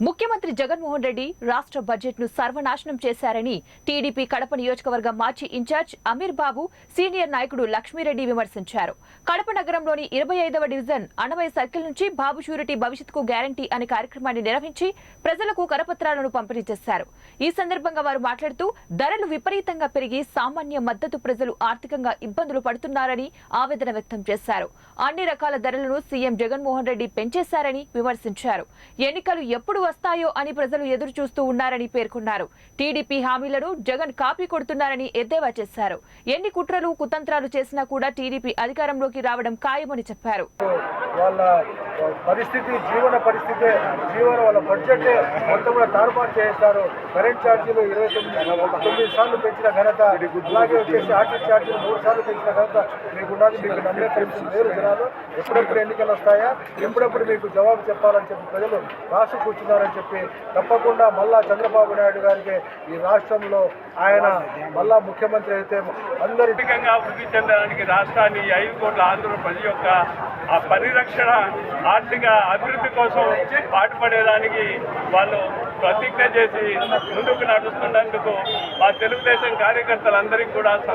ముఖ్యమంత్రి జగన్మోహన్ రెడ్డి రాష్ట్ర బడ్జెట్ ను సర్వనాశనం చేశారని టీడీపీ కడప నియోజకవర్గ మాజీ ఇన్ఛార్జ్ అమీర్ బాబు సీనియర్ నాయకుడు లక్ష్మీరెడ్డి విమర్శించారు. కడప నగరంలోని 25వ డివిజన్ అణవై సర్కిల్ నుంచి బాబు షూరిటీ భవిష్యత్తుకు గ్యారంటీ అనే కార్యక్రమాన్ని నిర్వహించి ప్రజలకు కరపత్రాలను పంపిణీ చేశారు. ఈ సందర్భంగా వారు మాట్లాడుతూ ధరలు విపరీతంగా పెరిగి సామాన్య మద్దతు ప్రజలు ఆర్థికంగా ఇబ్బందులు పడుతున్నారని ఆవేదన వ్యక్తం చేశారు. అన్ని రకాల ధరలను సీఎం జగన్మోహన్ రెడ్డి పెంచేశారని విమర్శించారు. ఎన్నికలు ఎప్పుడు వస్తాయో అని ప్రజలు ఎదురు చూస్తూ ఉన్నారని పేర్కొన్నారు. టీడీపీ హామీలను జగన్ కాపీ కొడుతున్నారని ఎద్దేవా చేశారు. ఎన్ని కుట్రలు కుతంత్రాలు చేసినా కూడా టీడీపీ అధికారంలోకి రావడం ఖాయమని చెప్పారు. వాళ్ళ పరిస్థితి జీవన వాళ్ళ బడ్జెట్ మొత్తం కూడా తారుమారు చేస్తారు. కరెంట్ ఛార్జీలు 29 సార్లు పెంచిన ఘనత, అలాగే వచ్చేసి ఆర్టీ ఛార్జీలు 3 సార్లు పెంచిన ఘనత మీకున్నది. మీకు నమ్మే పరిస్థితి లేరు జనాలు. ఎప్పుడెప్పుడు ఎన్నికలు వస్తాయా, ఎప్పుడెప్పుడు మీకు జవాబు చెప్పాలని చెప్పి ప్రజలు రాసు కూర్చున్నారని చెప్పి తప్పకుండా మళ్ళా చంద్రబాబు నాయుడు గారికి ఈ రాష్ట్రంలో ఆయన మళ్ళా ముఖ్యమంత్రి అయితే అందరూ అభివృద్ధి చెందడానికి రాష్ట్రాన్ని 5 కోట్ల ఆంధ్ర ప్రజల యొక్క ఆ పరిరక్షణ, ఆర్థిక అభివృద్ధి కోసం పాటుపడేదానికి వాళ్ళు ప్రతిజ్ఞ చేసి ముందుకు నడుస్తున్నందుకు మా తెలుగుదేశం కార్యకర్తలందరికీ కూడా